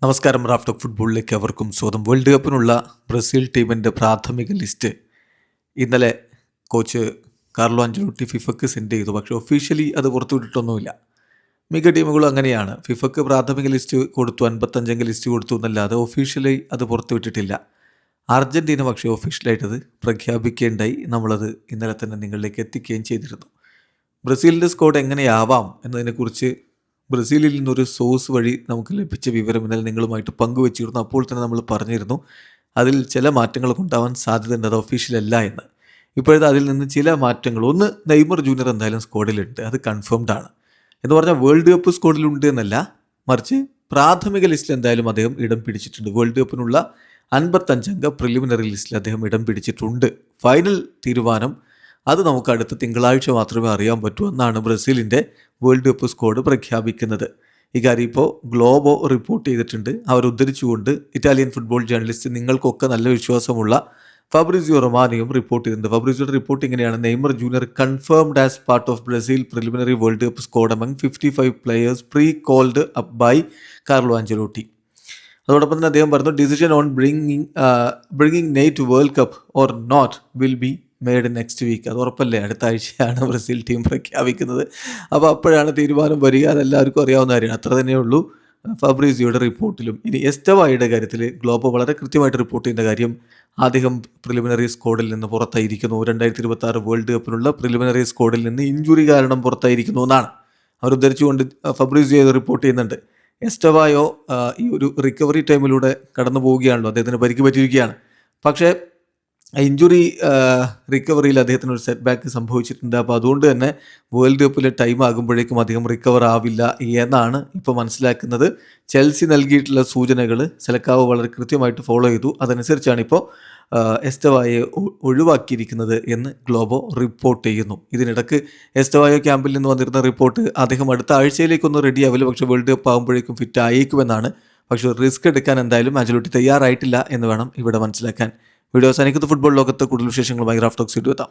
നമസ്കാരം. Raf talk ഫുട്ബോളിലേക്ക് അവർക്കും സ്വാഗതം. വേൾഡ് കപ്പിനുള്ള ബ്രസീൽ ടീമിൻ്റെ പ്രാഥമിക ലിസ്റ്റ് ഇന്നലെ കോച്ച് കാർലോ അഞ്ചലോട്ടി ഫിഫക്ക് സെൻഡ് ചെയ്തു. പക്ഷേ ഒഫീഷ്യലി അത് പുറത്തുവിട്ടിട്ടൊന്നുമില്ല. മിക്ക ടീമുകളും അങ്ങനെയാണ്. ഫിഫക്ക് പ്രാഥമിക ലിസ്റ്റ് കൊടുത്തു, 55 ലിസ്റ്റ് കൊടുത്തു എന്നല്ലാതെ ഒഫീഷ്യലി അത് പുറത്തുവിട്ടിട്ടില്ല. അർജൻറ്റീന പക്ഷേ ഒഫീഷ്യലായിട്ടത് പ്രഖ്യാപിക്കേണ്ടായി. നമ്മളത് ഇന്നലെ തന്നെ നിങ്ങളിലേക്ക് എത്തിക്കുകയും ചെയ്തിരുന്നു. ബ്രസീലിൻ്റെ സ്ക്വാഡ് എങ്ങനെയാവാം എന്നതിനെക്കുറിച്ച് ബ്രസീലിൽ നിന്നൊരു സോഴ്സ് വഴി നമുക്ക് ലഭിച്ച വിവരം ഇന്നലെ നിങ്ങളുമായിട്ട് പങ്കുവച്ചിരുന്നു. അപ്പോൾ തന്നെ നമ്മൾ പറഞ്ഞിരുന്നു അതിൽ ചില മാറ്റങ്ങളൊക്കെ ഉണ്ടാവാൻ സാധ്യതയുണ്ട്, അത് ഒഫീഷ്യലല്ല എന്ന്. ഇപ്പോഴത്തെ അതിൽ നിന്ന് ചില മാറ്റങ്ങൾ, ഒന്ന് നെയ്മർ ജൂനിയർ എന്തായാലും സ്ക്വാഡിലുണ്ട്, അത് കൺഫേംഡ് ആണ്. എന്ന് പറഞ്ഞാൽ വേൾഡ് കപ്പ് സ്ക്വാഡിലുണ്ട് എന്നല്ല, മറിച്ച് പ്രാഥമിക ലിസ്റ്റിൽ എന്തായാലും അദ്ദേഹം ഇടം പിടിച്ചിട്ടുണ്ട്. വേൾഡ് കപ്പിനുള്ള 55 അംഗ പ്രിലിമിനറി ലിസ്റ്റിൽ അദ്ദേഹം ഇടം പിടിച്ചിട്ടുണ്ട്. ഫൈനൽ തീരുമാനം അത് നമുക്ക് അടുത്ത തിങ്കളാഴ്ച മാത്രമേ അറിയാൻ പറ്റൂ എന്നാണ് ബ്രസീലിൻ്റെ വേൾഡ് കപ്പ് സ്ക്വാഡ് പ്രഖ്യാപിക്കുന്നത്. ഇക്കാര്യം ഇപ്പോൾ ഗ്ലോബോ റിപ്പോർട്ട് ചെയ്തിട്ടുണ്ട്. അവരുദ്ധരിച്ചുകൊണ്ട് ഇറ്റാലിയൻ ഫുട്ബോൾ ജേർണലിസ്റ്റ്, നിങ്ങൾക്കൊക്കെ നല്ല വിശ്വാസമുള്ള ഫാബ്രിസിയോ റൊമാനിയും റിപ്പോർട്ട് ചെയ്തിട്ടുണ്ട്. ഫാബ്രിസിയോയുടെ റിപ്പോർട്ട് ഇങ്ങനെയാണ്: Neymar Junior confirmed as part of Brazil preliminary World Cup squad among 55 players pre called up by Carlo Ancelotti. അതോടൊപ്പം തന്നെ അദ്ദേഹം പറഞ്ഞു, decision on bringing Ney to World Cup or not will be made next week. അത് ഉറപ്പല്ലേ, അടുത്ത ആഴ്ചയാണ് Brazil team പ്രഖ്യാപിക്കുന്നത്. അപ്പോൾ അപ്പോഴാണ് തീരുമാനം വരിക, അതെല്ലാവർക്കും അറിയാവുന്ന കാര്യമാണ്. അത്ര തന്നെയുള്ളൂ ഫാബ്രിസിയോയുടെ റിപ്പോർട്ടിലും. ഇനി എസ്റ്റവായുടെ കാര്യത്തിൽ ഗ്ലോബോ വളരെ കൃത്യമായിട്ട് റിപ്പോർട്ട് ചെയ്യുന്ന കാര്യം, അദ്ദേഹം പ്രിലിമിനറി സ്ക്വാഡിൽ നിന്ന് പുറത്തായിരിക്കുന്നു. 2026 വേൾഡ് കപ്പിനുള്ള പ്രിലിമിനറി സ്ക്വാഡിൽ നിന്ന് ഇഞ്ചുറി കാരണം പുറത്തായിരിക്കുന്നു എന്നാണ് അവർ ഉദ്ധരിച്ചുകൊണ്ട് ഫാബ്രിസിയോ റിപ്പോർട്ട് ചെയ്യുന്നുണ്ട്. എസ്റ്റവായോ ഈ ഒരു റിക്കവറി ടൈമിലൂടെ കടന്നു പോവുകയാണല്ലോ, അദ്ദേഹത്തിന് പരിക്ക് പറ്റിയിരിക്കുകയാണ്. പക്ഷേ ഇഞ്ചുറി റിക്കവറിയിൽ അദ്ദേഹത്തിന് ഒരു സെറ്റ് ബാക്ക് സംഭവിച്ചിട്ടുണ്ട്. അപ്പോൾ അതുകൊണ്ട് തന്നെ വേൾഡ് കപ്പിലെ ടൈം ആകുമ്പോഴേക്കും അദ്ദേഹം റിക്കവർ ആവില്ല എന്നാണ് ഇപ്പോൾ മനസ്സിലാക്കുന്നത്. ചെൽസി നൽകിയിട്ടുള്ള സൂചനകൾ സെലക്കാവ് വളരെ കൃത്യമായിട്ട് ഫോളോ ചെയ്തു. അതനുസരിച്ചാണ് ഇപ്പോൾ എസ്റ്റവായെ ഒഴിവാക്കിയിരിക്കുന്നത് എന്ന് ഗ്ലോബോ റിപ്പോർട്ട് ചെയ്യുന്നു. ഇതിനിടക്ക് എസ്റ്റവായോ ക്യാമ്പിൽ നിന്ന് വന്നിരുന്ന റിപ്പോർട്ട് അദ്ദേഹം അടുത്ത ആഴ്ചയിലേക്കൊന്നും റെഡി ആവില്ല, പക്ഷേ വേൾഡ് കപ്പ് ആകുമ്പോഴേക്കും ഫിറ്റ് ആയേക്കുമെന്നാണ്. പക്ഷേ റിസ്ക് എടുക്കാൻ എന്തായാലും അഞ്ചലോട്ടി തയ്യാറായിട്ടില്ല എന്ന് വേണം ഇവിടെ മനസ്സിലാക്കാൻ. വീഡിയോ അവസാനിക്കുന്ന ഫുട്ബോൾ ലോകത്ത് കൂടുതൽ വിശേഷങ്ങളുമായി റാഫ് ടോക്സ് എത്താം.